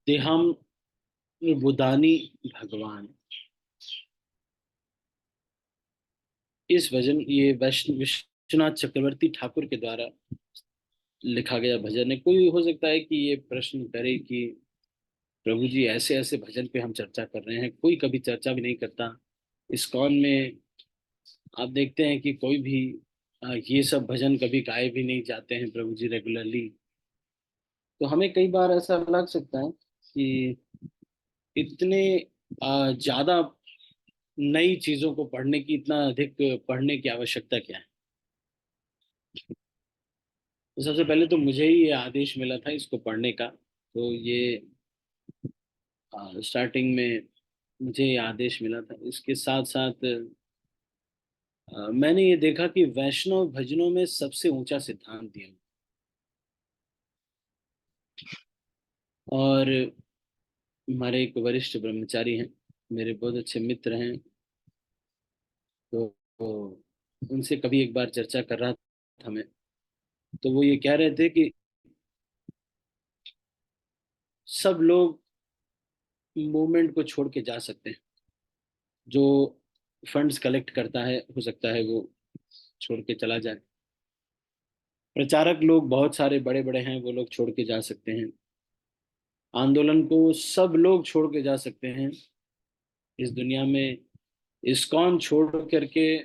देहम बुदानी भगवान। इस भजन ये विश्वनाथ चक्रवर्ती ठाकुर के द्वारा लिखा गया भजन है। कोई हो सकता है कि ये प्रश्न करे कि प्रभु जी ऐसे ऐसे भजन पे हम चर्चा कर रहे हैं, कोई कभी चर्चा भी नहीं करता। इस्कॉन में आप देखते हैं कि कोई भी ये सब भजन कभी गाए भी नहीं जाते हैं प्रभु जी रेगुलरली। तो हमें कई बार ऐसा लग सकता है कि इतने ज्यादा नई चीजों को पढ़ने की, इतना अधिक पढ़ने की आवश्यकता क्या है। तो सबसे पहले तो मुझे ही ये आदेश मिला था इसको पढ़ने का। तो ये स्टार्टिंग में मुझे ये आदेश मिला था। इसके साथ साथ मैंने ये देखा कि वैष्णव भजनों में सबसे ऊंचा सिद्धांत दिया। और हमारे एक वरिष्ठ ब्रह्मचारी हैं, मेरे बहुत अच्छे मित्र हैं। तो उनसे कभी एक बार चर्चा कर रहा था मैं। तो वो ये कह रहे थे कि सब लोग मूवमेंट को छोड़ के जा सकते हैं। जो फंड्स कलेक्ट करता है हो सकता है वो छोड़ के चला जाए। प्रचारक लोग बहुत सारे बड़े बड़े हैं, वो लोग छोड़ के जा सकते हैं। आंदोलन को सब लोग छोड़ के जा सकते हैं इस दुनिया में। इस्कॉन छोड़ करके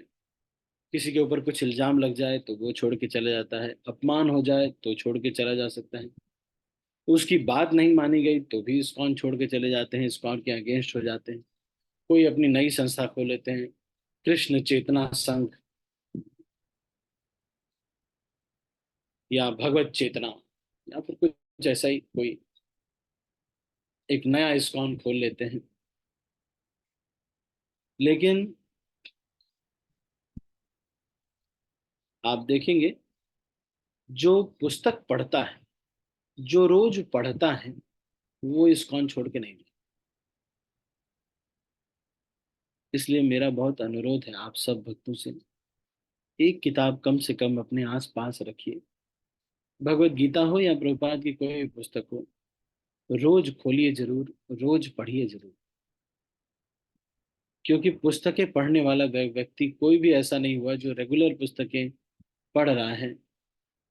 किसी के ऊपर कुछ इल्जाम लग जाए तो वो छोड़ के चला जाता है, अपमान हो जाए तो छोड़ के चला जा सकता है। उसकी बात नहीं मानी गई तो भी इस्कॉन छोड़ के चले जाते हैं, इस्कॉन के अगेंस्ट हो जाते हैं। कोई अपनी नई संस्था खोल लेते हैं, कृष्ण चेतना संघ या भगवत चेतना, या फिर कुछ ऐसा ही कोई एक नया इस्कॉन खोल लेते हैं। लेकिन आप देखेंगे, जो पुस्तक पढ़ता है, जो रोज पढ़ता है, वो इस्कॉन छोड़ के नहीं जाता। इसलिए मेरा बहुत अनुरोध है आप सब भक्तों से, एक किताब कम से कम अपने आस पास रखिए। भगवत गीता हो या प्रभुपाद की कोई भी पुस्तक हो, रोज खोलिए जरूर, रोज पढ़िए जरूर। क्योंकि पुस्तकें पढ़ने वाला व्यक्ति कोई भी ऐसा नहीं हुआ जो रेगुलर पुस्तकें पढ़ रहा है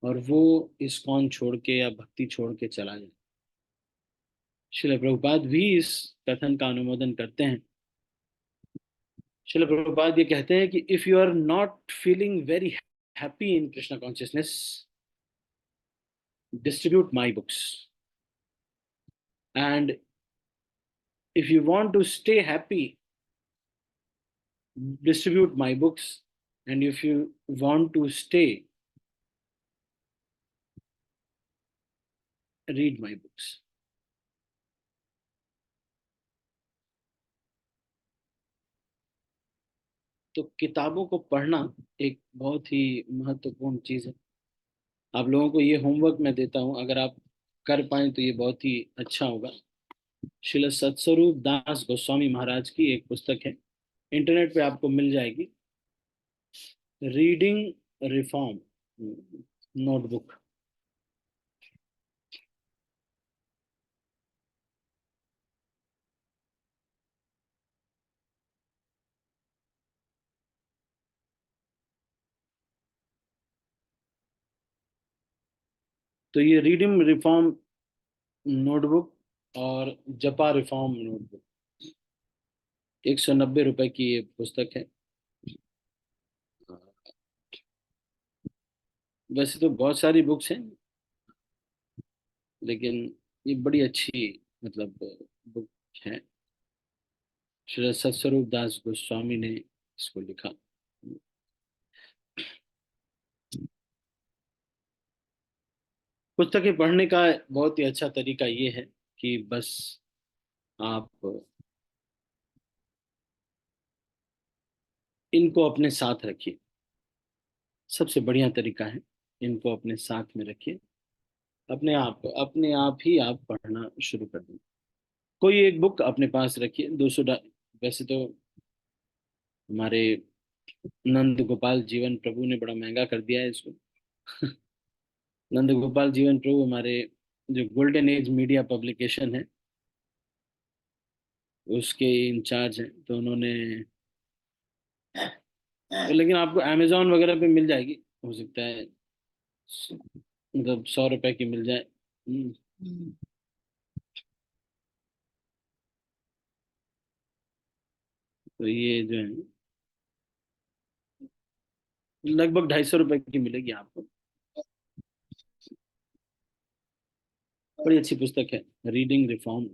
और वो इस्कॉन छोड़ के या भक्ति छोड़ के चला जाए। श्रील प्रभुपाद भी इस कथन का अनुमोदन करते हैं। श्रील प्रभुपाद ये कहते हैं कि if you are not feeling very happy in Krishna consciousness, distribute my books. And if you want to stay happy, distribute my books. And if you want to stay, read my books. तो किताबों को पढ़ना एक बहुत ही महत्वपूर्ण चीज है। आप लोगों को ये होमवर्क मैं देता हूँ, अगर आप कर पाए तो ये बहुत ही अच्छा होगा। श्रील सत्स्वरूप दास गोस्वामी महाराज की एक पुस्तक है, इंटरनेट पे आपको मिल जाएगी, रीडिंग रिफॉर्म नोटबुक। तो ये रीडिंग रिफॉर्म नोटबुक और जपा रिफॉर्म नोटबुक, 190 रुपए की ये पुस्तक है। वैसे तो बहुत सारी बुक्स हैं, लेकिन ये बड़ी अच्छी मतलब बुक है। श्री सत्स्वरूप दास गोस्वामी ने इसको लिखा। पुस्तकें पढ़ने का बहुत ही अच्छा तरीका ये है कि बस आप इनको अपने साथ रखिए। सबसे बढ़िया तरीका है, इनको अपने साथ में रखिए। अपने आप ही आप पढ़ना शुरू कर दें। कोई एक बुक अपने पास रखिए। 200, वैसे तो हमारे नंद गोपाल जीवन प्रभु ने बड़ा महंगा कर दिया है इसको। नंद गोपाल जीवन प्रभु हमारे जो गोल्डन एज मीडिया पब्लिकेशन है, उसके इंचार्ज हैं, तो उन्होंने, लेकिन आपको अमेजोन वगैरह पे मिल जाएगी, हो सकता है मतलब 100 रुपए की मिल जाए। तो ये जो है लगभग 250 रुपए की मिलेगी आपको। बड़ी अच्छी पुस्तक है, रीडिंग रिफॉर्म।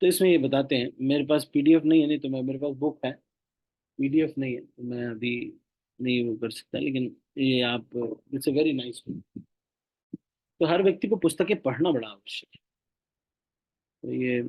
तो इसमें ये बताते हैं, मेरे पास पीडीएफ नहीं है, नहीं तो मैं, मेरे पास बुक है, पीडीएफ नहीं है तो मैं अभी नहीं वो कर सकता, लेकिन ये आप, it's a very nice book. तो हर व्यक्ति को पुस्तकें पढ़ना बड़ा आवश्यक है। तो ये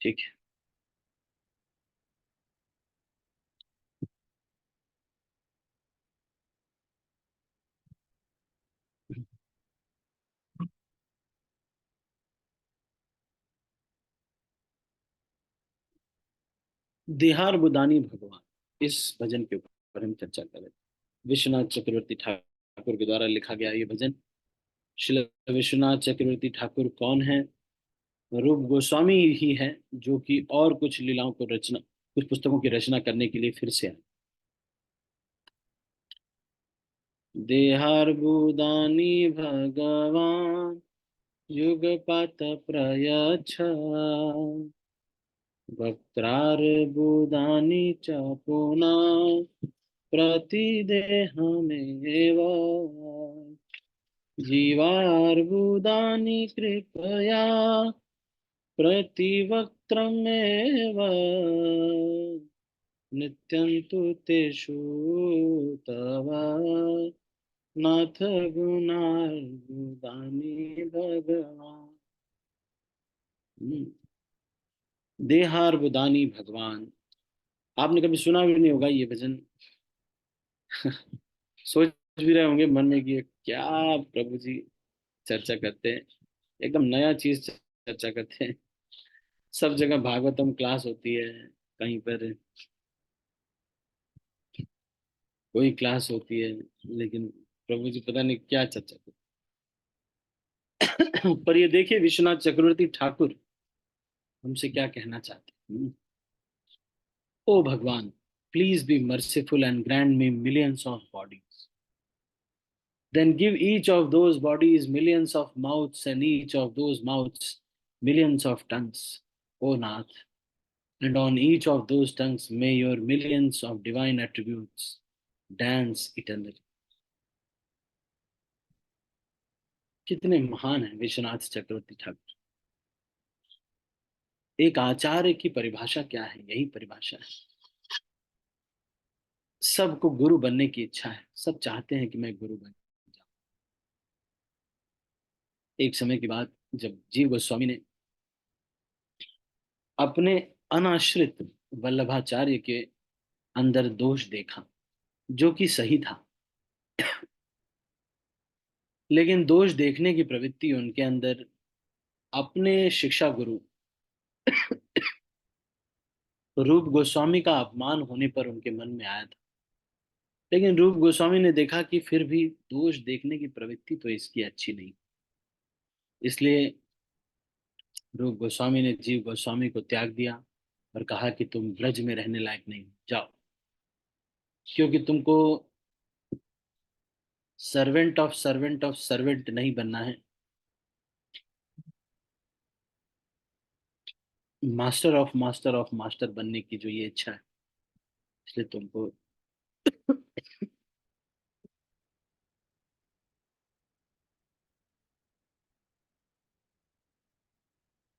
ठीक है। देहार बुदानी भगवान, इस भजन के ऊपर हम चर्चा करें। विश्वनाथ चक्रवर्ती ठाकुर के द्वारा लिखा गया ये भजन। श्री विश्वनाथ चक्रवर्ती ठाकुर कौन है? रूप गोस्वामी ही है, जो कि और कुछ लीलाओं को रचना, कुछ पुस्तकों की रचना करने के लिए फिर से आए। देहार्बुदानी भगवान युगपत प्रयच्छ, वक्त्रार्बुदानि च पुनः प्रतिदेहमेव, जीवार्बुदानि कृपया प्रतिवक्त्रमेव, नित्यं तु तेषु तव नाथ गुणार्बुदानि भगवान। देहार्बुदानी भगवान, आपने कभी सुना भी नहीं होगा ये भजन। सोच भी रहे होंगे मन में कि ये क्या प्रभु जी चर्चा करते हैं, एकदम नया चीज चर्चा करते हैं। सब जगह भागवतम क्लास होती है, कहीं पर कोई क्लास होती है, लेकिन प्रभु जी पता नहीं क्या चर्चा करते हैं। पर ये देखिए विश्वनाथ चक्रवर्ती ठाकुर हमसे क्या कहना चाहते हैं। ओ भगवान, please be merciful and grant me millions of bodies, then give each of those bodies millions of mouths, and each of those mouths millions of tongues, O Nath. And on each of those tongues may your millions of divine attributes dance eternally. कितने महान है विश्वनाथ चक्रवर्ती ठाकुर। एक आचार्य की परिभाषा क्या है? यही परिभाषा है। सबको गुरु बनने की इच्छा है, सब चाहते हैं कि मैं गुरु बन जाऊं। एक समय की बात, जब जीव गोस्वामी ने अपने अनाश्रित वल्लभाचार्य के अंदर दोष देखा, जो कि सही था, लेकिन दोष देखने की प्रवृत्ति उनके अंदर अपने शिक्षा गुरु रूप गोस्वामी का अपमान होने पर उनके मन में आया था। लेकिन रूप गोस्वामी ने देखा कि फिर भी दोष देखने की प्रवृत्ति तो इसकी अच्छी नहीं, इसलिए रूप गोस्वामी ने जीव गोस्वामी को त्याग दिया और कहा कि तुम ब्रज में रहने लायक नहीं, जाओ, क्योंकि तुमको सर्वेंट ऑफ सर्वेंट नहीं बनना है, मास्टर ऑफ मास्टर बनने की जो ये इच्छा है, इसलिए तुमको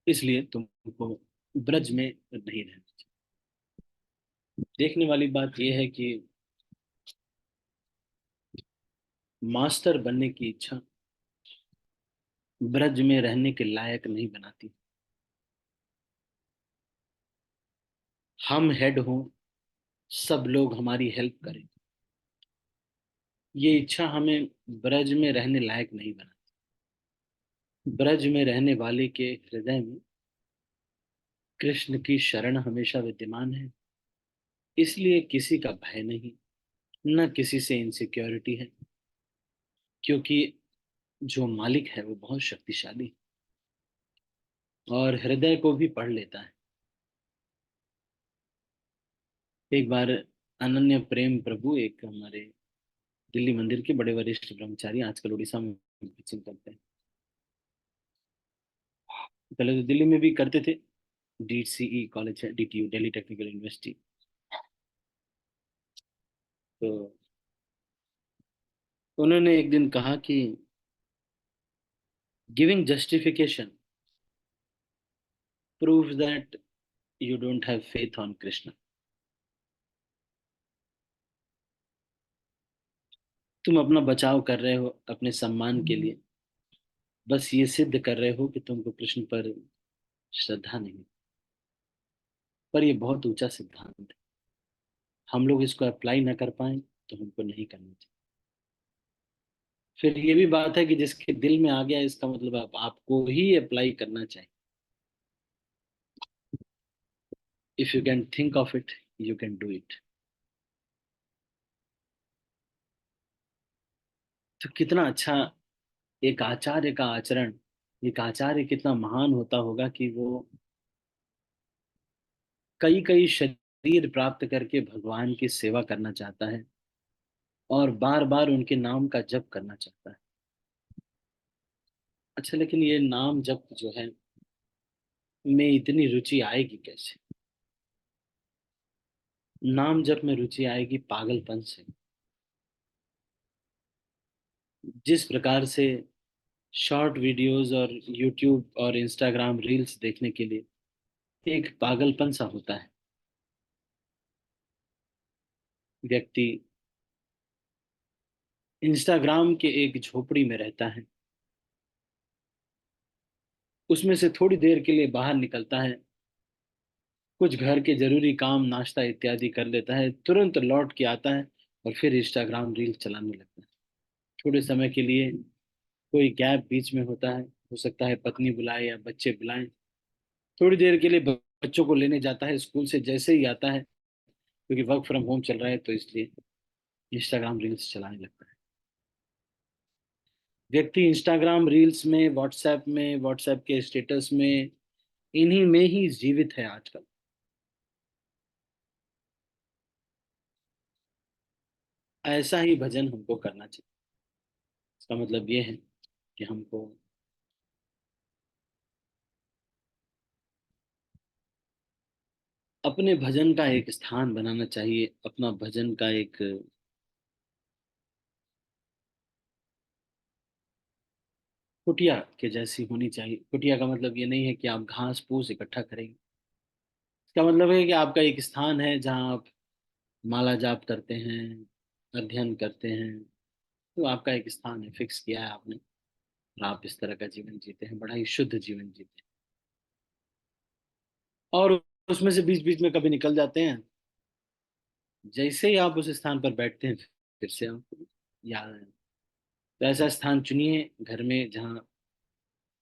इसलिए तुमको ब्रज में नहीं रहना चाहिए। देखने वाली बात यह है कि मास्टर बनने की इच्छा ब्रज में रहने के लायक नहीं बनाती। हम हेड हों, सब लोग हमारी हेल्प करें, ये इच्छा हमें ब्रज में रहने लायक नहीं बनाती। ब्रज में रहने वाले के हृदय में कृष्ण की शरण हमेशा विद्यमान है, इसलिए किसी का भय नहीं, न किसी से इनसिक्योरिटी है, क्योंकि जो मालिक है वो बहुत शक्तिशाली और हृदय को भी पढ़ लेता है। एक बार अनन्य प्रेम प्रभु, एक हमारे दिल्ली मंदिर के बड़े वरिष्ठ ब्रह्मचारी, आजकल उड़ीसा में टीचिंग करते हैं, पहले तो दिल्ली में भी करते थे, DCE कॉलेज है, DTU, दिल्ली टेक्निकल यूनिवर्सिटी। तो उन्होंने एक दिन कहा कि giving justification proves that you don't have faith on Krishna. तुम अपना बचाव कर रहे हो अपने सम्मान के लिए, बस ये सिद्ध कर रहे हो कि तुमको कृष्ण पर श्रद्धा नहीं। पर ये बहुत ऊंचा सिद्धांत है, हम लोग इसको अप्लाई ना कर पाए तो हमको नहीं करना चाहिए। फिर ये भी बात है कि जिसके दिल में आ गया, इसका मतलब आपको ही अप्लाई करना चाहिए। If you can think of it, you can do it. तो कितना अच्छा एक आचार्य का आचरण, एक आचार्य कितना महान होता होगा कि वो कई कई शरीर प्राप्त करके भगवान की सेवा करना चाहता है और बार बार उनके नाम का जप करना चाहता है। अच्छा, लेकिन ये नाम जप जो है, में इतनी रुचि आएगी कैसे? नाम जप में रुचि आएगी पागलपन से। जिस प्रकार से शॉर्ट वीडियोस और यूट्यूब और इंस्टाग्राम रील्स देखने के लिए एक पागलपन सा होता है, व्यक्ति इंस्टाग्राम के एक झोपड़ी में रहता है, उसमें से थोड़ी देर के लिए बाहर निकलता है, कुछ घर के जरूरी काम, नाश्ता इत्यादि कर लेता है, तुरंत लौट के आता है और फिर इंस्टाग्राम रील चलाने लगता है। थोड़े समय के लिए कोई गैप बीच में होता है, हो सकता है पत्नी बुलाए या बच्चे बुलाएं, थोड़ी देर के लिए बच्चों को लेने जाता है स्कूल से, जैसे ही आता है, क्योंकि वर्क फ्रॉम होम चल रहा है तो इसलिए इंस्टाग्राम रील्स चलाने लगता है। व्यक्ति इंस्टाग्राम रील्स में, व्हाट्सएप के स्टेटस में, इन्हीं में ही जीवित है आजकल। ऐसा ही भजन हमको करना चाहिए। इसका मतलब ये है कि हमको अपने भजन का एक स्थान बनाना चाहिए, अपना भजन का एक कुटिया के जैसी होनी चाहिए। कुटिया का मतलब ये नहीं है कि आप घास फूस इकट्ठा करेंगे, इसका मतलब है कि आपका एक स्थान है जहाँ आप माला जाप करते हैं, अध्ययन करते हैं। तो आपका एक स्थान है, फिक्स किया है आपने, और आप इस तरह का जीवन जीते हैं, बड़ा ही शुद्ध जीवन जीते हैं। और उसमें से बीच बीच में कभी निकल जाते हैं, जैसे ही आप उस स्थान पर बैठते हैं फिर से आपको याद आए। तो ऐसा स्थान चुनिए घर में जहाँ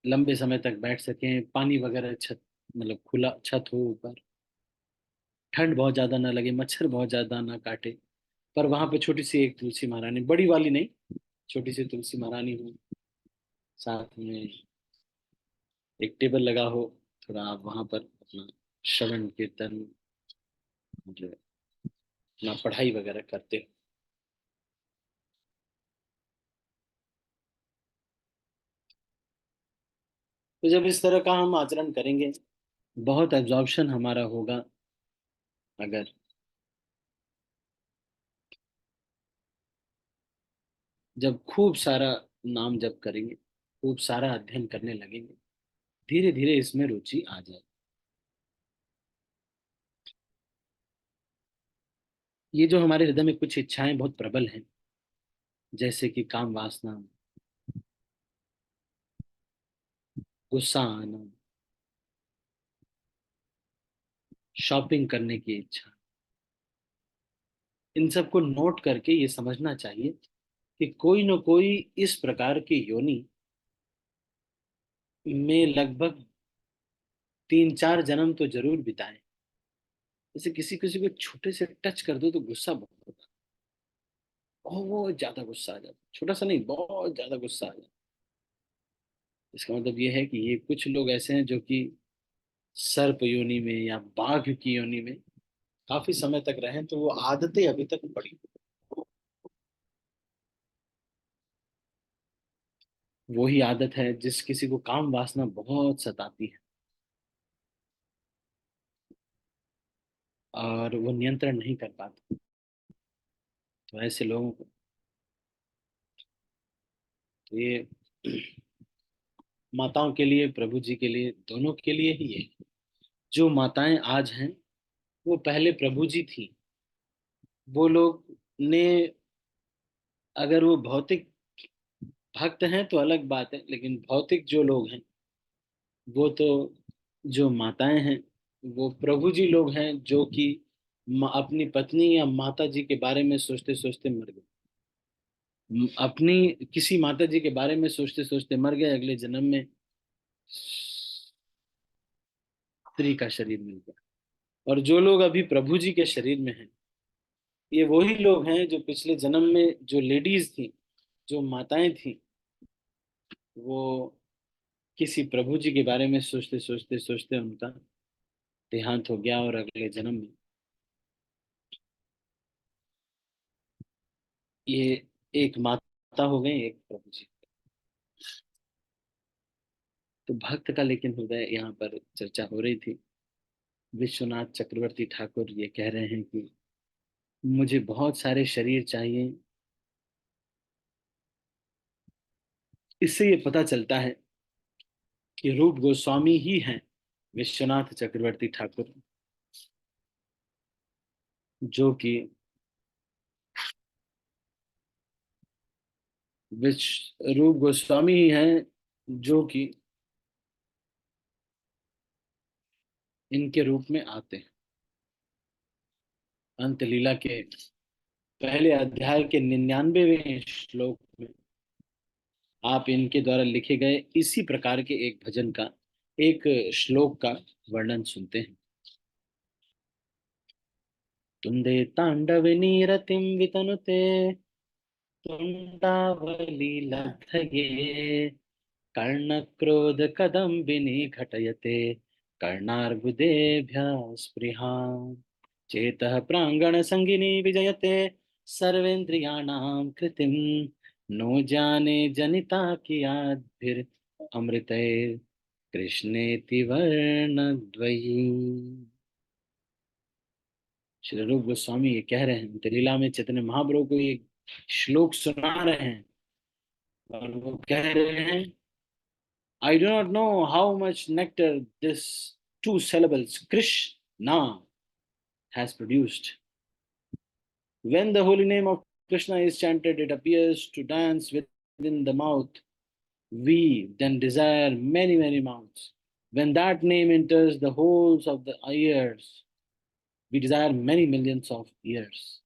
लंबे समय तक बैठ सकें, पानी वगैरह छत, मतलब खुला छत हो ऊपर, ठंड बहुत ज्यादा ना लगे, मच्छर बहुत ज्यादा ना काटे, पर वहां पे छोटी सी एक तुलसी महारानी, बड़ी वाली नहीं, छोटी सी तुलसी महारानी हो, साथ में एक टेबल लगा हो, थोड़ा आप वहां पर अपना श्रवण कीर्तन, मतलब अपना पढ़ाई वगैरह करते हो। तो जब इस तरह का हम आचरण करेंगे, बहुत एब्जॉर्प्शन हमारा होगा। अगर जब खूब सारा नाम जप करेंगे, खूब सारा अध्ययन करने लगेंगे, धीरे धीरे इसमें रुचि आ जाए। ये जो हमारे हृदय में कुछ इच्छाएं बहुत प्रबल हैं, जैसे कि काम वासना, गुस्सा आना, शॉपिंग करने की इच्छा, इन सबको नोट करके ये समझना चाहिए कि कोई न कोई इस प्रकार की योनि में लगभग 3-4 जन्म तो जरूर बिताए। जैसे किसी किसी को छोटे से टच कर दो तो गुस्सा बहुत होता है, बहुत ज्यादा गुस्सा आ जाता है, छोटा सा नहीं, बहुत ज्यादा गुस्सा आ जाता है। इसका मतलब ये है कि ये कुछ लोग ऐसे हैं जो कि सर्प योनि में या बाघ की योनि में काफी समय तक रहे, तो वो आदतें अभी तक पड़ी। वही आदत है जिस किसी को काम वासना बहुत सताती है और वो नियंत्रण नहीं कर पाता। तो ऐसे लोगों को तो ये माताओं के लिए, प्रभु जी के लिए, दोनों के लिए ही है। जो माताएं आज हैं वो पहले प्रभु जी थी। वो लोग ने, अगर वो भौतिक भक्त हैं तो अलग बात है, लेकिन भौतिक जो लोग हैं वो तो, जो माताएं हैं वो प्रभु जी लोग हैं जो कि अपनी पत्नी या माता जी के बारे में सोचते सोचते मर गए। अपनी किसी माता जी के बारे में सोचते सोचते मर गए, अगले जन्म में स्त्री का शरीर मिल गया। और जो लोग अभी प्रभु जी के शरीर में हैं, ये वही लोग हैं जो पिछले जन्म में जो लेडीज थी, जो माताएं थी, वो किसी प्रभु जी के बारे में सोचते सोचते सोचते उनका देहांत हो गया और अगले जन्म में ये एक माता हो गई, एक प्रभु जी। तो भक्त का लेकिन हृदय यहाँ पर चर्चा हो रही थी। विश्वनाथ चक्रवर्ती ठाकुर ये कह रहे हैं कि मुझे बहुत सारे शरीर चाहिए। इससे ये पता चलता है कि रूप गोस्वामी ही हैं विश्वनाथ चक्रवर्ती ठाकुर, जो कि रूप गोस्वामी ही हैं जो कि इनके रूप में आते हैं। अंत लीला के पहले अध्याय के 99वें श्लोक में आप इनके द्वारा लिखे गए इसी प्रकार के एक भजन का, एक श्लोक का वर्णन सुनते हैं। तुंदे तांडव नीरतिम वितनुते तुंडावली लब्धये कर्णक्रोध कदम्बिनी घटयते कर्णार्बुदेभ्यः स्पृहाम् चेतः प्राङ्गण संगिनी विजयते सर्वेन्द्रियाणां कृतिम् नो जाने जनिता कियाद्भिर अमृतैः कृष्णेति वर्णद्वयी। श्री रूप गोस्वामी ये कह रहे हैं, लीला में चैतन्य महाप्रभु को ये श्लोक सुना रहे हैं और वो कह रहे हैं, I do not know how much nectar this two syllables Krishna has produced. When the holy name of Krishna is chanted, it appears to dance within the mouth. We then desire many, many mouths. When that name enters the holes of the ears, we desire many millions of ears.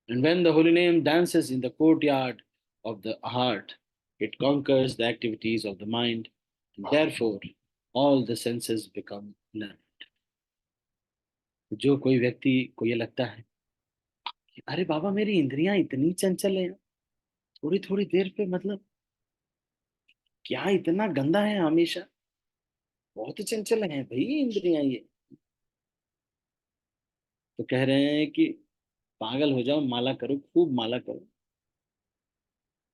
And when the holy name dances in the courtyard of the heart, it conquers the activities of the mind, and therefore all the senses become numb. जो कोई व्यक्ति को ये लगता है कि अरे बाबा मेरी इंद्रियां इतनी चंचल है, थोड़ी थोड़ी देर पे मतलब क्या इतना गंदा है हमेशा, बहुत चंचल है भाई इंद्रियां ये, तो कह रहे हैं कि पागल हो जाओ, माला करो, खूब माला करो,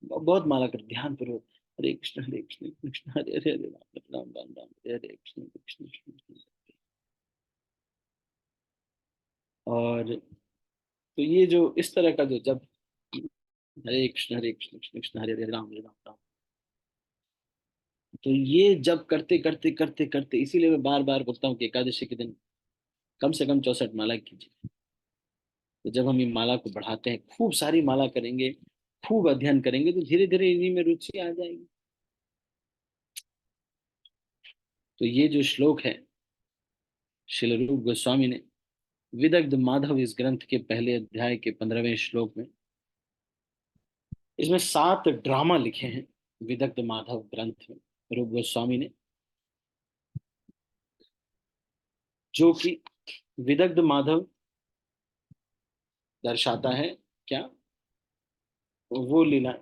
बहुत माला करो, ध्यान पूर्वक हरे कृष्ण कृष्ण हरे हरे, हरे राम राम राम राम हरे हरे, कृष्ण कृष्ण कृष्ण कृष्ण। और तो ये जो इस तरह का जो जब हरे कृष्ण कृष्ण कृष्ण हरे हरे राम राम, तो ये जब करते करते करते करते, इसीलिए मैं बार बार बोलता हूँ कि एकादशी के दिन कम से कम 64 माला कीजिए। तो जब हम ये माला को बढ़ाते हैं, खूब सारी माला करेंगे, खूब अध्ययन करेंगे, तो धीरे धीरे इन्हीं में रुचि आ जाएगी। तो ये जो श्लोक है, श्रील रूप गोस्वामी ने विदग्ध माधव इस ग्रंथ के पहले अध्याय के 15वें श्लोक में, इसमें 7 ड्रामा लिखे हैं विदग्ध माधव ग्रंथ में रूप गोस्वामी ने, जो कि विदग्ध माधव दर्शाता है क्या, वो लीला,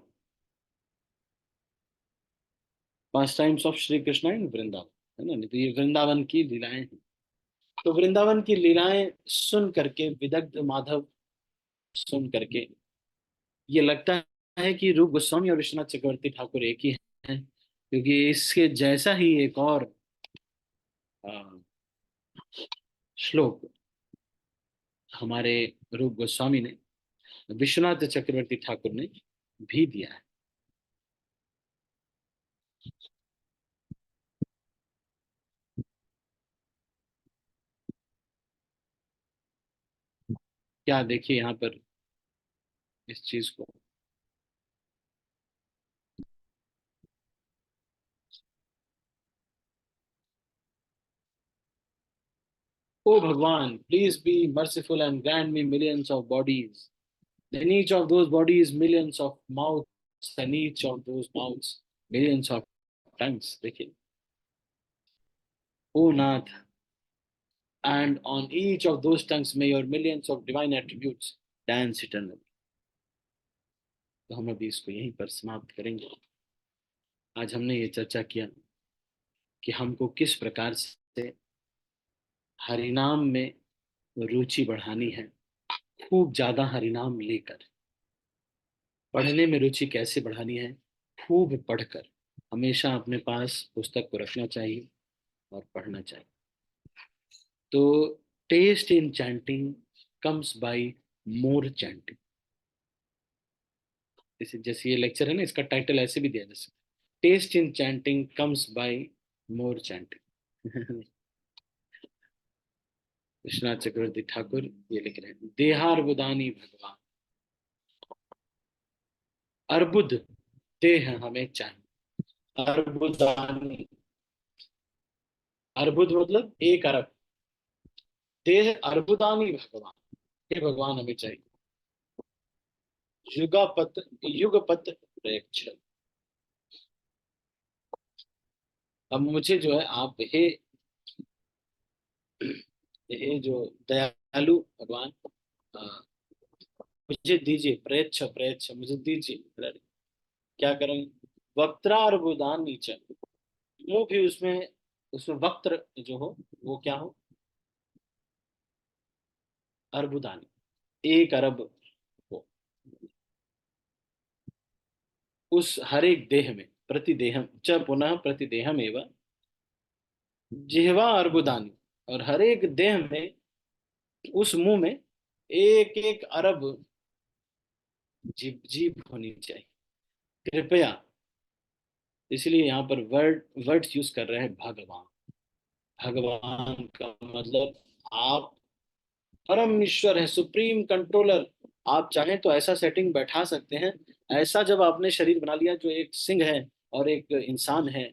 पास टाइम्स ऑफ श्री कृष्ण इन वृंदावन, है ना। नहीं तो ये वृंदावन की लीलाएं हैं। तो वृंदावन की लीलाएं सुन करके, विदग्ध माधव सुन करके ये लगता है कि रूप गोस्वामी और विश्वनाथ चक्रवर्ती ठाकुर एक ही हैं, क्योंकि इसके जैसा ही एक और अ, श्लोक हमारे रूप गोस्वामी ने विश्वनाथ चक्रवर्ती ठाकुर ने भी दिया है। क्या देखिए यहाँ पर इस चीज को, ओ भगवान please be merciful and grant me millions of bodies, in each of those bodies millions of mouths, and each of those mouths millions of tongues, देखिए, ओ नाथ, and on each of those tongues may your millions of divine attributes dance eternally। तो हम अभी इसको यहीं पर समाप्त करेंगे। आज हमने ये चर्चा किया कि हमको किस प्रकार से हरिनाम में रुचि बढ़ानी है, खूब ज्यादा हरिनाम लेकर। पढ़ने में रुचि कैसे बढ़ानी है, खूब पढ़कर, हमेशा अपने पास पुस्तक को रखना चाहिए और पढ़ना चाहिए। तो taste in chanting comes by more chanting, जैसे जैसे ये लेक्चर है ना, इसका टाइटल ऐसे भी दिया जा सकता है, test in chanting comes by more chanting. Vishwanath Chakravarti Thakur ये लिख रहे हैं, देहार्बुदानी भगवान, अर्बुद देह हमें चाहिए। अर्बुदानी, अर्बुद मतलब 1 अरब, देह अर्बुदानी भगवान, ये भगवान हमें चाहिए। युगापत युगपत प्रेक्ष, अब मुझे जो है आप हे जो दयालु भगवान, अ, मुझे दीजिए, प्रेच्छ प्रेच्छ मुझे दीजिए। अरे, क्या करें, वक्त्रार्बुदान नीचे, मुंह भी उसमें, उसमें वक्त्र जो हो वो क्या हो, अर्बुदानी, 1 अरब हो उस हर एक देह में, प्रतिदेहम च पुनः प्रतिदेहम एवं जिह्वा अर्बुदानी, और हर एक देह में, उस मुंह में 1 1 अरब जीभ जीभ होनी चाहिए, कृपया। इसलिए यहाँ पर वर्ड्स यूज कर रहे हैं भगवान। भगवान का मतलब आप परम ईश्वर है, सुप्रीम कंट्रोलर। आप चाहें तो ऐसा सेटिंग बैठा सकते हैं, ऐसा जब आपने शरीर बना लिया जो एक सिंह है और एक इंसान है,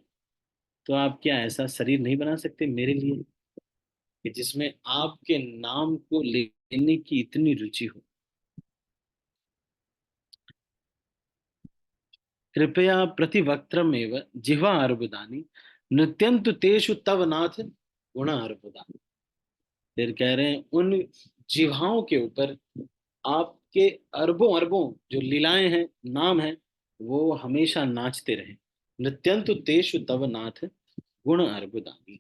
तो आप क्या ऐसा शरीर नहीं बना सकते मेरे लिए, कि जिसमें आपके नाम को लेने की इतनी रुचि हो। कृपया प्रतिवक्त्रमेव जिह्वा अर्बुदानी, नृत्यंतु तेषु तव नाथ गुण अर्बुदानी। फिर कह रहे हैं उन जिह्वाओं के ऊपर आपके अरबों अरबों जो लीलाएं हैं, नाम है, वो हमेशा नाचते रहे। नृत्यंतु तेषु तव नाथ गुण अर्बुदानी।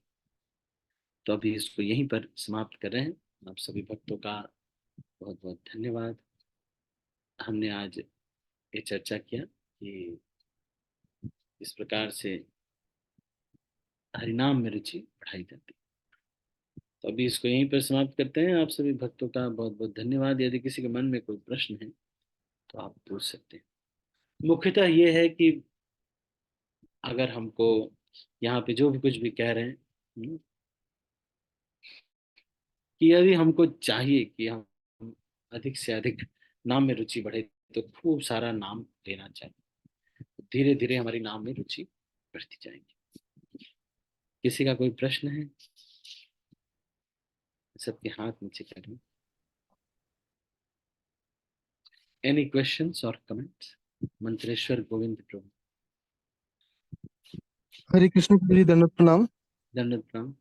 तो अभी इसको यहीं पर समाप्त कर रहे हैं। आप सभी भक्तों का बहुत बहुत धन्यवाद। हमने आज ये चर्चा किया कि इस प्रकार से हरिनाम में रुचि बढ़ाई जाती है। तो अभी इसको यहीं पर समाप्त करते हैं। आप सभी भक्तों का बहुत बहुत धन्यवाद। यदि किसी के मन में कोई प्रश्न है तो आप पूछ सकते हैं। मुख्यतः ये है कि अगर हमको यहाँ पे जो भी कुछ भी कह रहे हैं, कि यदि हमको चाहिए कि हम अधिक से अधिक नाम में रुचि बढ़े, तो खूब सारा नाम लेना चाहिए। धीरे धीरे हमारी नाम में रुचि बढ़ती जाएगी। किसी का कोई प्रश्न है? सबके हाथ नीचे करें। एनी क्वेश्चंस और कमेंट्स? मंत्रेश्वर गोविंद प्रभु। हरे कृष्ण प्रभु जी, दंडवत प्रणाम। दंडवत प्रणाम।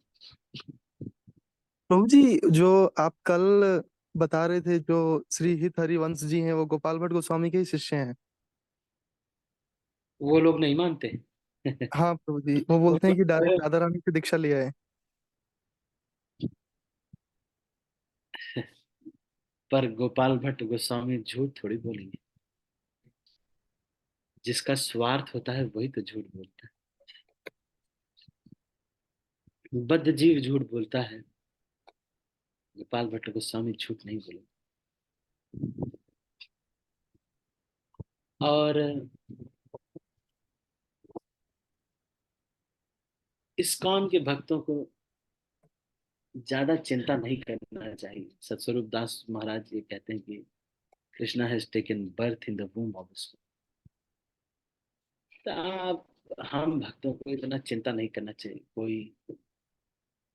प्रभु जी, जो आप कल बता रहे थे, जो श्री हित हरिवंश जी हैं, वो गोपाल भट्ट गोस्वामी के ही शिष्य हैं। वो लोग नहीं मानते। हाँ प्रभु जी, वो वो बोलते हैं कि लोग डायरेक्ट राधा रानी से दीक्षा लिया है। पर गोपाल भट्ट गोस्वामी झूठ थोड़ी बोलेंगे। जिसका स्वार्थ होता है वही तो झूठ बोलता है। बद्ध जीव झूठ बोलता है। गोपाल भट्ट गोस्वामी झूठ नहीं बोले। और इस्कॉन के भक्तों को ज्यादा चिंता नहीं करना चाहिए। सतस्वरूप दास महाराज ये कहते हैं कि Krishna has taken birth in the वूम of ISKCON. तो आप, हम भक्तों को इतना चिंता नहीं करना चाहिए। कोई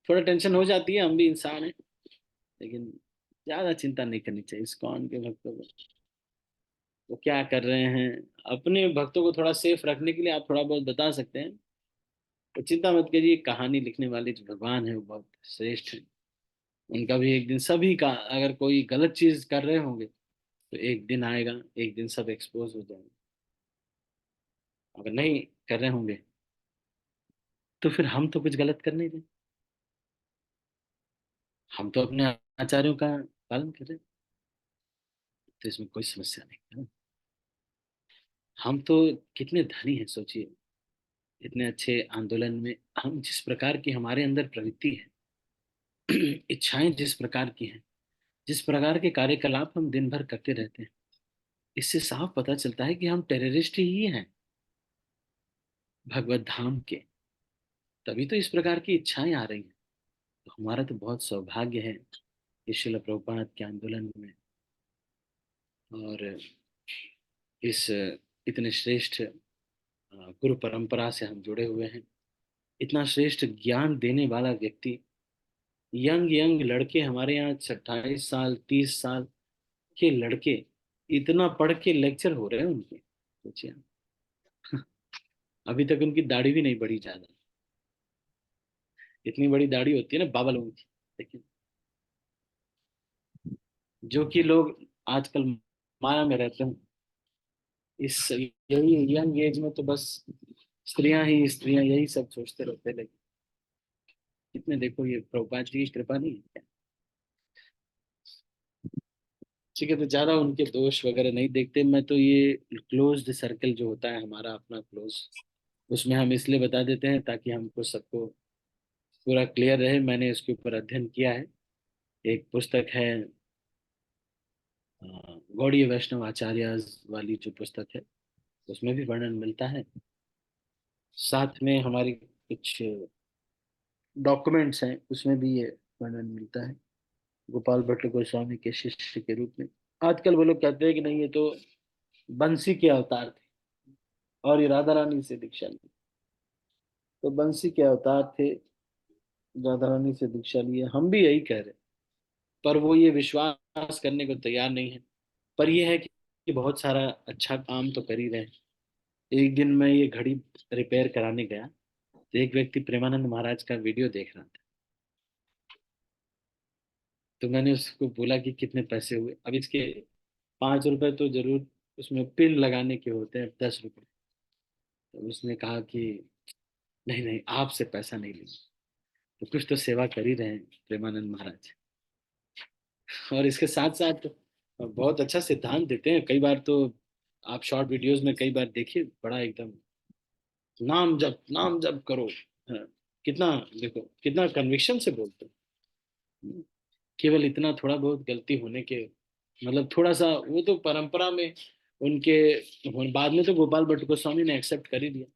थोड़ा टेंशन हो जाती है, हम भी इंसान हैं, लेकिन ज्यादा चिंता नहीं करनी चाहिए इस्कॉन के भक्तों को। वो क्या कर रहे हैं, अपने भक्तों को थोड़ा सेफ रखने के लिए आप थोड़ा बहुत बता सकते हैं। तो चिंता मत करिए, कहानी लिखने वाले जो भगवान है वो बहुत श्रेष्ठ है। उनका भी एक दिन, सभी का, अगर कोई गलत चीज कर रहे होंगे तो एक दिन आएगा, एक दिन सब एक्सपोज हो जाएंगे। अगर नहीं कर रहे होंगे तो फिर हम तो कुछ गलत कर नहीं रहे। हम तो अपने आचार्यों का पालन कर रहे हैं, तो इसमें कोई समस्या नहीं है ना। हम तो कितने धनी हैं सोचिए। इतने अच्छे आंदोलन में हम, जिस प्रकार की हमारे अंदर प्रवृत्ति है, इच्छाएं जिस प्रकार की हैं, जिस प्रकार के कार्यकलाप हम दिन भर करते रहते हैं, इससे साफ पता चलता है कि हम टेररिस्ट ही हैं भगवत धाम के। तभी तो इस प्रकार की इच्छाएं आ रही हैं। तो हमारा तो बहुत सौभाग्य है कि शिल प्रभुपाद के आंदोलन में और इस इतने श्रेष्ठ गुरु परंपरा से हम जुड़े हुए हैं। इतना श्रेष्ठ ज्ञान देने वाला व्यक्ति, यंग यंग लड़के हमारे यहाँ 28 साल 30 साल के लड़के इतना पढ़ के लेक्चर हो रहे हैं उनके, सोचिए। अभी तक उनकी दाढ़ी भी नहीं बढ़ी ज्यादा। इतनी बड़ी दाढ़ी होती है ना बाबा लोगों की, लेकिन जो कि लोग आजकल माया में रहते हैं। इस यही यंग एज में तो बस स्त्रियां ही स्त्रियां, यही सब सोचते रहते हैं। लेकिन कितने, देखो ये प्रभुपाद जी की कृपा नहीं है। ठीक है, तो ज्यादा उनके दोष वगैरह नहीं देखते। मैं तो ये क्लोज्ड सर्कल जो होता है हमारा अपना क्लोज, उसमें हम इसलिए बता देते हैं ताकि हमको सबको पूरा क्लियर रहे। मैंने इसके ऊपर अध्ययन किया है। एक पुस्तक है गौड़ीय वैष्णव आचार्य वाली जो पुस्तक है, उसमें भी वर्णन मिलता है। साथ में हमारी कुछ डॉक्यूमेंट्स हैं, उसमें भी ये वर्णन मिलता है गोपाल भट्ट गोस्वामी के शिष्य के रूप में। आजकल वो लोग कहते हैं कि नहीं, ये तो बंसी के अवतार थे और ये राधा रानी से दीक्षा ली। तो बंसी के अवतार थे, राधा रानी से दीक्षा लिए, हम भी यही कह रहे हैं। पर वो ये विश्वास करने को तैयार नहीं है। पर ये है कि बहुत सारा अच्छा काम तो कर ही रहे हैं। एक दिन मैं ये घड़ी रिपेयर कराने गया, तो एक व्यक्ति प्रेमानंद महाराज का वीडियो देख रहा था। तो मैंने उसको बोला कि कितने पैसे हुए। अब इसके 5 रुपए तो जरूर उसमें पिन लगाने के होते हैं, 10 रुपए। तो उसने कहा कि नहीं नहीं, आपसे पैसा नहीं लेंगे। तो कुछ तो सेवा कर ही रहे हैं प्रेमानंद महाराज। और इसके साथ साथ बहुत अच्छा सिद्धांत देते हैं। कई बार तो आप शॉर्ट वीडियोस में कई बार देखिए, बड़ा एकदम नाम जप करो। हाँ, कितना, देखो कितना कन्विक्शन से बोलते हैं। केवल इतना थोड़ा बहुत गलती होने के, मतलब थोड़ा सा, वो तो परंपरा में उनके बाद में तो गोपाल भट्ट गोस्वामी ने एक्सेप्ट कर ही लिया।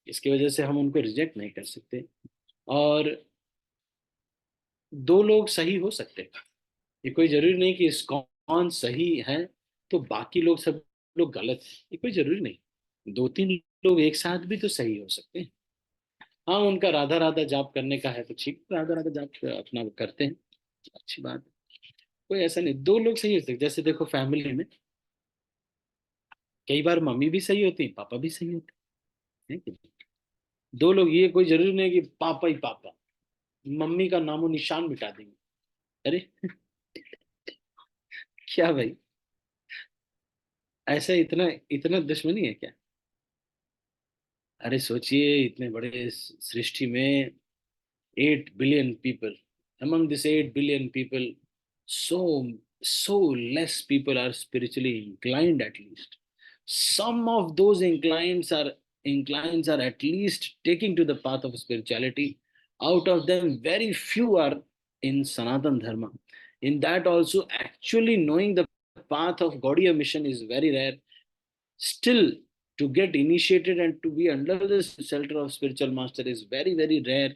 इसकी वजह से हम उनको रिजेक्ट नहीं कर सकते। और दो लोग सही हो सकते हैं। ये कोई जरूरी नहीं कि इस्कॉन सही है तो बाकी लोग सब लोग गलत हैं। ये कोई जरूरी नहीं। दो तीन लोग एक साथ भी तो सही हो सकते हैं। हाँ, उनका राधा राधा जाप करने का है तो ठीक, राधा राधा जाप अपना वो करते हैं, अच्छी बात है। कोई ऐसा नहीं, दो लोग सही हो सकते, जैसे देखो फैमिली में कई बार मम्मी भी सही होती है, पापा भी सही होते हैं, है कि? दो लोग, ये कोई जरूरी नहीं कि पापा ही पापा, मम्मी का नामो निशान मिटा देंगे। अरे क्या भाई, ऐसा इतना इतना दुश्मनी है क्या? अरे सोचिए, इतने बड़े सृष्टि में 8 billion people. Among this 8 billion people, so so less people are spiritually inclined. At least some of those inclines are at least taking to the path of spirituality. Out of them, very few are in Sanatan Dharma. In that also, actually knowing the path of Gaudiya mission is very rare. Still, to get initiated and to be under the shelter of spiritual master is very very rare.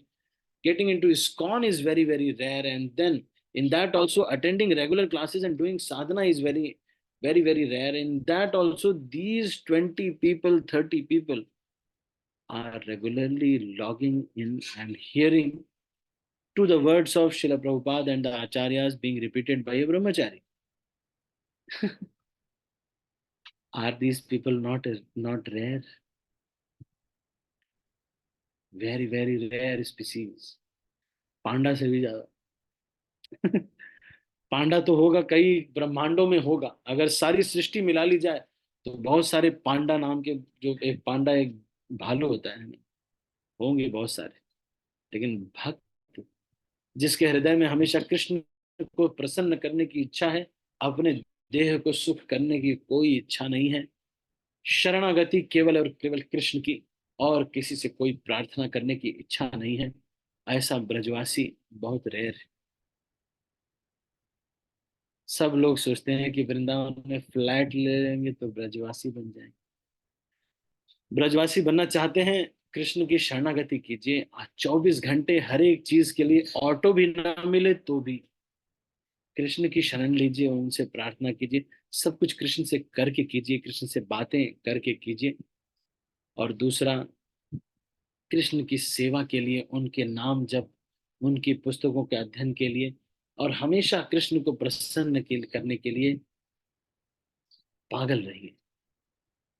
Getting into ISKCON is very very rare, and then in that also attending regular classes and doing sadhana is very very rare. In that also, these 20 people, 30 people are regularly logging in and hearing to the words of Srila Prabhupada and the acharyas being repeated by a brahmachari. Are these people not rare? Very very rare species. पांडा से भी ज्यादा। पांडा तो होगा, कई ब्रह्मांडों में होगा, अगर सारी सृष्टि मिला ली जाए तो बहुत सारे पांडा नाम के, जो एक पांडा एक भालू होता है ना, होंगे बहुत सारे। लेकिन भक्त जिसके हृदय में हमेशा कृष्ण को प्रसन्न करने की इच्छा है, अपने देह को सुख करने की कोई इच्छा नहीं है, शरणागति केवल और केवल कृष्ण की, और किसी से कोई प्रार्थना करने की इच्छा नहीं है, ऐसा ब्रजवासी बहुत रेयर है। सब लोग सोचते हैं कि वृंदावन में फ्लैट ले लेंगे तो ब्रजवासी बन जाएंगे। ब्रजवासी बनना चाहते हैं, कृष्ण की शरणागति कीजिए, 24 घंटे हर एक चीज के लिए, ऑटो भी ना मिले तो भी कृष्ण की शरण लीजिए, उनसे प्रार्थना कीजिए, सब कुछ कृष्ण से करके कीजिए, कृष्ण से बातें करके कीजिए। और दूसरा, कृष्ण की सेवा के लिए, उनके नाम जप, उनकी पुस्तकों के अध्ययन के लिए, और हमेशा कृष्ण को प्रसन्न करने के लिए पागल रहिए।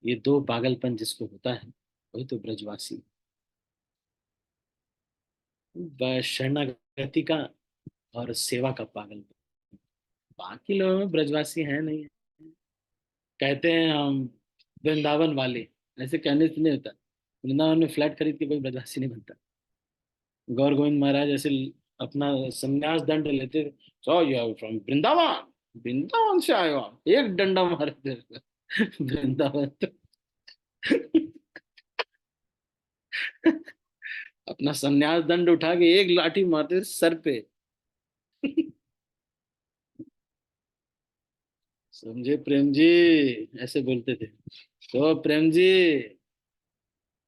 ये दो पागलपन जिसको होता है, वही तो ब्रजवासी। बस शरणागति का और सेवा का पागलपन। बाकी लोग में ब्रजवासी हैं नहीं है। कहते हैं हम वृंदावन वाले, ऐसे कहने से नहीं होता। वृंदावन में फ्लैट खरीद के कोई ब्रजवासी नहीं बनता। गौर गोविंद महाराज ऐसे अपना संन्यास दंड लेते थे, so you from Vrindavan, Vrindavan से आए हो आप, एक डंडा मारते थे। वृंदावन तो अपना संन्यास दंड उठा के एक लाठी मारते थे सर पे। समझे प्रेम जी, ऐसे बोलते थे। तो Prem ji,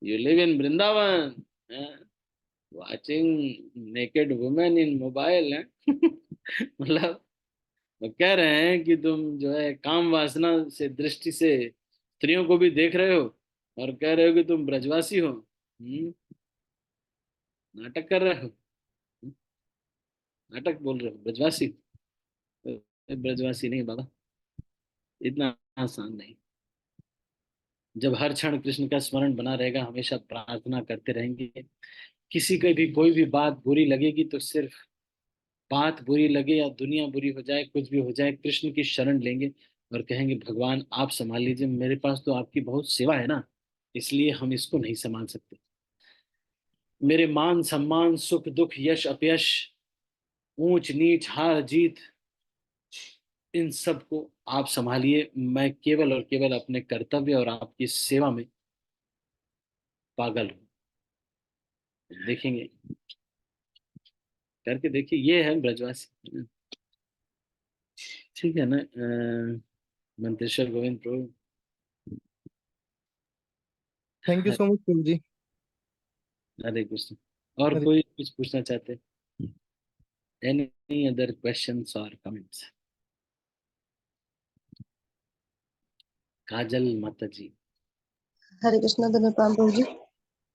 you live in Vrindavan, watching naked women in mobile है। मतलब वो कह रहे हैं कि तुम जो है काम वासना से दृष्टि से स्त्रियों को भी देख रहे हो, और कह रहे हो कि तुम ब्रजवासी हो। नाटक कर रहे हो, नाटक बोल रहे हो ब्रजवासी। तो ब्रजवासी नहीं बाबा, इतना आसान नहीं। जब हर क्षण कृष्ण का स्मरण बना रहेगा, हमेशा प्रार्थना करते रहेंगे, किसी को भी कोई भी बात बुरी लगेगी तो सिर्फ बात बुरी लगे या दुनिया बुरी हो जाए, कुछ भी हो जाए, कृष्ण की शरण लेंगे और कहेंगे भगवान आप संभाल लीजिए, मेरे पास तो आपकी बहुत सेवा है ना, इसलिए हम इसको नहीं संभाल सकते। मेरे मान सम्मान सुख दुख यश अपयश, ऊंच नीच हार जीत, इन सब को आप संभालिए, मैं केवल और केवल अपने कर्तव्य और आपकी सेवा में पागल हूँ। देखेंगे, करके देखिए, ये है ब्रजवासी। ठीक है ना? मंत्रेश्वर गोविंद प्रभु। थैंक यू सो मच प्रभु जी। हरे कृष्ण। और हरे कोई कुछ पूछना चाहते? एनी अदर क्वेश्चंस और कमेंट्स? काजल माता जी। हरे कृष्णा, धन्यवाद प्रभु जी।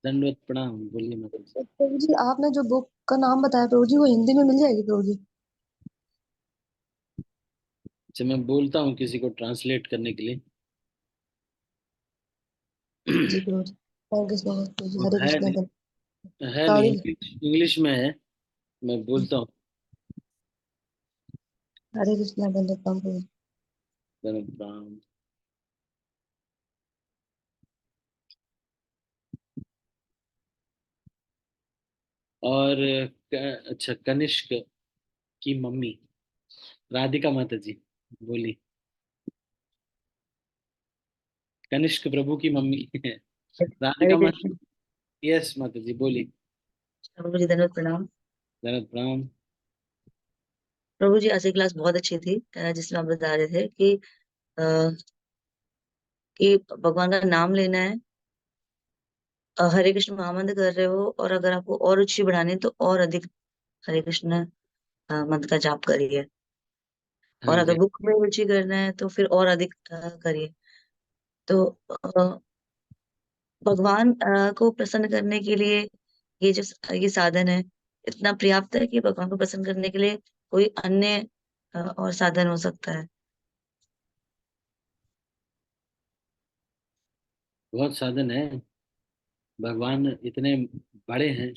दंडवत प्रणाम, बोलिए माता जी। प्रभु जी, आपने जो बुक का नाम बताया प्रभु जी, वो हिंदी में मिल जाएगी प्रभु जी? अच्छा, मैं बोलता हूँ किसी को ट्रांसलेट करने के लिए। जी प्रभु जी, थैंक यू सो मच प्रभु जी, वो हरे है कृष्णा नहीं, धन। है नहीं, सॉरी, इंग्लिश इंग्लिश में है। मैं बोलता हूँ। हरे कृष्णा धन प्रभु जी। दंडवत प्रणाम। और अच्छा, कनिष्क की मम्मी राधिका माता जी, बोली। कनिष्क प्रभु की मम्मी है हरे राधिका माता। कृष्ण। यस माता जी, बोली। प्रभु जी दंडवत प्रणाम। दंडवत प्रणाम। प्रभु जी, आज की क्लास बहुत अच्छी थी, जिसमें आप बता रहे थे अ, कि भगवान का नाम लेना है। हरे कृष्ण महामंत्र कर रहे हो, और अगर आपको और रुचि बढ़ानी है तो और अधिक हरे कृष्ण मंत्र का जाप करिए। हाँ और अगर जी। बुक में रुचि करना है तो फिर और अधिक करिए। तो भगवान को प्रसन्न करने के लिए ये साधन है, इतना पर्याप्त है कि भगवान को प्रसन्न करने के लिए कोई अन्य और साधन हो सकता है? बहुत साधन है। भगवान इतने बड़े हैं,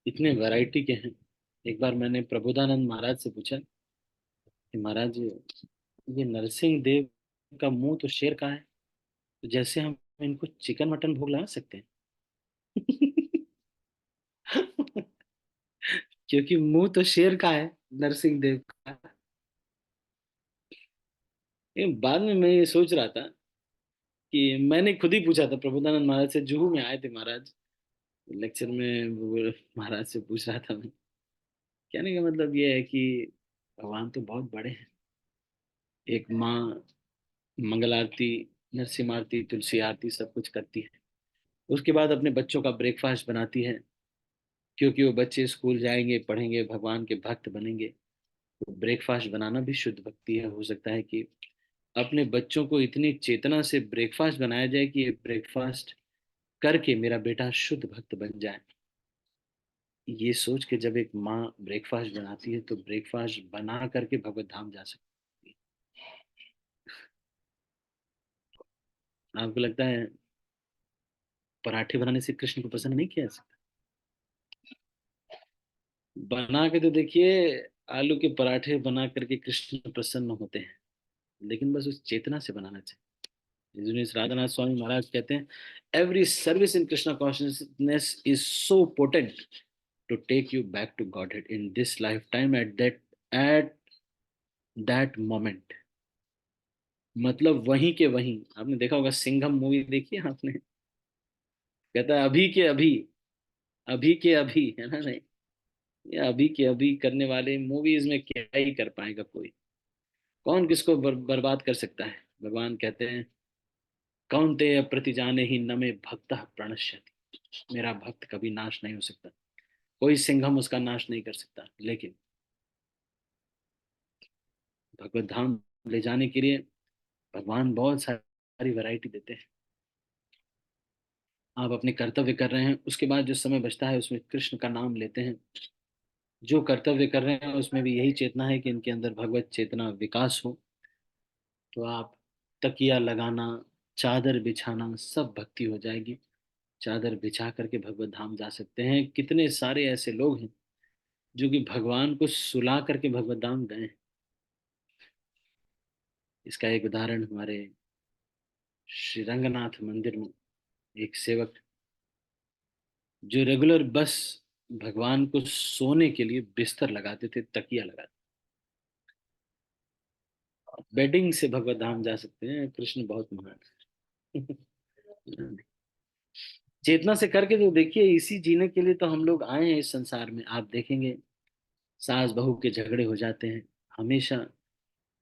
इतने वैरायटी के हैं। एक बार मैंने प्रबोधानंद महाराज से पूछा कि महाराज, ये नरसिंह देव का मुंह तो शेर का है, तो जैसे हम इनको चिकन मटन भोग लगा सकते हैं। क्योंकि मुंह तो शेर का है नरसिंह देव का। ये बाद में मैं ये सोच रहा था कि मैंने खुद ही पूछा था प्रबोधानंद महाराज से, जुहू में आए थे महाराज लेक्चर में, महाराज से पूछ रहा था मैं। कहने का मतलब ये है कि भगवान तो बहुत बड़े हैं। एक माँ मंगल आरती, नरसिंह आरती, तुलसी आरती सब कुछ करती है, उसके बाद अपने बच्चों का ब्रेकफास्ट बनाती है, क्योंकि वो बच्चे स्कूल जाएंगे, पढ़ेंगे, भगवान के भक्त बनेंगे। तो ब्रेकफास्ट बनाना भी शुद्ध भक्ति है। हो सकता है कि अपने बच्चों को इतनी चेतना से ब्रेकफास्ट बनाया जाए कि ये ब्रेकफास्ट करके मेरा बेटा शुद्ध भक्त बन जाए। ये सोच के जब एक माँ ब्रेकफास्ट बनाती है, तो ब्रेकफास्ट बना करके भगवत धाम जा सकती है। आपको लगता है पराठे बनाने से कृष्ण को प्रसन्न नहीं किया जा सकता? बना के तो देखिए, आलू के पराठे बना करके कृष्ण प्रसन्न होते हैं, लेकिन बस उस चेतना से बनाना चाहिए। जिस राधानाथ स्वामी महाराज कहते हैं, every service in Krishna consciousness is so potent to take you back to godhead in this life time at that moment. मतलब वहीं के वहीं। आपने देखा होगा, सिंघम मूवी देखी है आपने? कहता है अभी के अभी, अभी के अभी, है ना? नहीं, ये अभी के अभी करने वाले मूवीज में क्या ही कर पाएगा कोई? कौन किसको बर्बाद कर सकता है? भगवान कहते हैं, कौन्तेय प्रतिजाने ही न मे भक्त प्रणश्यति। मेरा भक्त कभी नाश नहीं हो सकता, कोई सिंघम उसका नाश नहीं कर सकता। लेकिन भगवत धाम ले जाने के लिए भगवान बहुत सारी वैरायटी देते हैं। आप अपने कर्तव्य कर रहे हैं, उसके बाद जो समय बचता है उसमें कृष्ण का नाम लेते हैं। जो कर्तव्य कर रहे हैं उसमें भी यही चेतना है कि इनके अंदर भगवत चेतना विकास हो। तो आप तकिया लगाना, चादर बिछाना, सब भक्ति हो जाएगी। चादर बिछा करके भगवत धाम जा सकते हैं। कितने सारे ऐसे लोग हैं जो कि भगवान को सुला करके भगवत धाम गए हैं। इसका एक उदाहरण हमारे श्री रंगनाथ मंदिर में एक सेवक, जो रेगुलर बस भगवान को सोने के लिए बिस्तर लगाते थे, तकिया लगाते, बेडिंग से भगवत धाम जा सकते हैं। कृष्ण बहुत महान है। चेतना से करके तो देखिए, इसी जीने के लिए तो हम लोग आए हैं इस संसार में। आप देखेंगे, सास बहू के झगड़े हो जाते हैं हमेशा।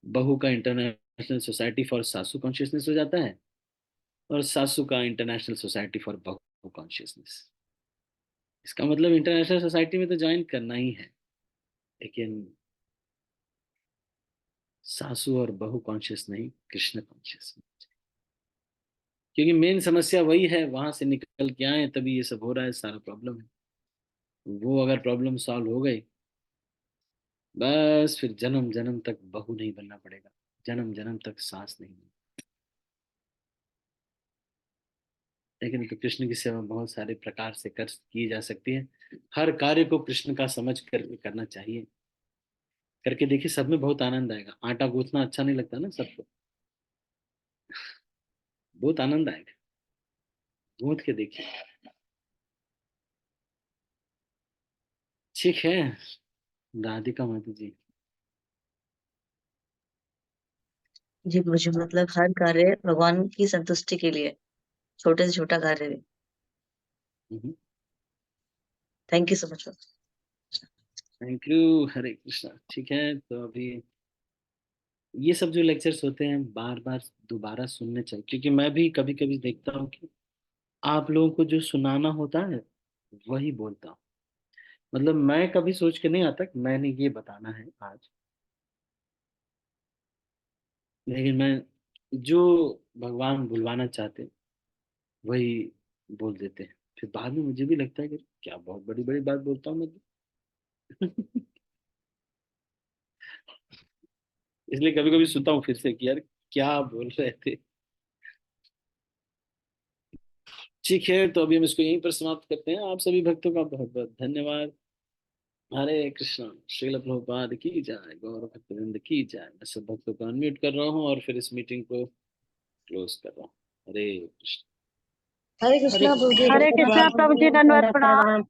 बहू का इंटरनेशनल सोसाइटी फॉर सासू कॉन्शियसनेस हो जाता है, और सासू का इंटरनेशनल सोसाइटी फॉर बहू कॉन्शियसनेस। इसका मतलब इंटरनेशनल सोसाइटी में तो ज्वाइन करना ही है, लेकिन सासू और बहू कॉन्शियस नहीं, कृष्ण कॉन्शियस। क्योंकि मेन समस्या वही है, वहां से निकल के आए तभी ये सब हो रहा है, सारा प्रॉब्लम है। वो अगर प्रॉब्लम सॉल्व हो गई, बस फिर जन्म जन्म तक बहू नहीं बनना पड़ेगा, जन्म जन्म तक सास नहीं। लेकिन तो कृष्ण की सेवा बहुत सारे प्रकार से कर की जा सकती है। हर कार्य को कृष्ण का समझ कर करना चाहिए। करके देखिए, सब में बहुत आनंद आएगा। आटा गूंथना अच्छा नहीं लगता ना सबको, बहुत आनंद आएगा, गूंथ के देखिए। ठीक है राधिका माता जी। जी मुझे मतलब हर कार्य भगवान की संतुष्टि के लिए, छोटे से छोटा कार्य भी। Thank you so much. Thank you, Hare Krishna. ठीक है, तो अभी ये सब जो लेक्चर्स होते हैं बार बार दोबारा सुनने चाहिए, क्योंकि मैं भी कभी कभी देखता हूँ कि आप लोगों को जो सुनाना होता है वही बोलता हूँ। मतलब मैं कभी सोच के नहीं आता कि मैंने ये बताना है आज, लेकिन मैं जो भगवान बुलवाना चाहते हैं वही बोल देते हैं। फिर बाद में मुझे भी लगता है कि क्या बहुत बड़ी बड़ी बात बोलता हूँ मैं तो। इसलिए कभी कभी सुनता हूँ फिर से कि यार क्या बोल रहे थे। ठीक है, तो अभी हम इसको यहीं पर समाप्त करते हैं। आप सभी भक्तों का बहुत बहुत धन्यवाद। हरे कृष्णा। श्रील प्रभुपाद की जय, गौर भक्तवृंद की जय। मैं सब भक्तों को अनम्यूट कर रहा हूँ और फिर इस मीटिंग को क्लोज कर रहा हूँ। हरे कृष्ण। हरे कृष्णा प्रभु जी, हरे कृष्णा प्रभु जी, दंडवत प्रणाम।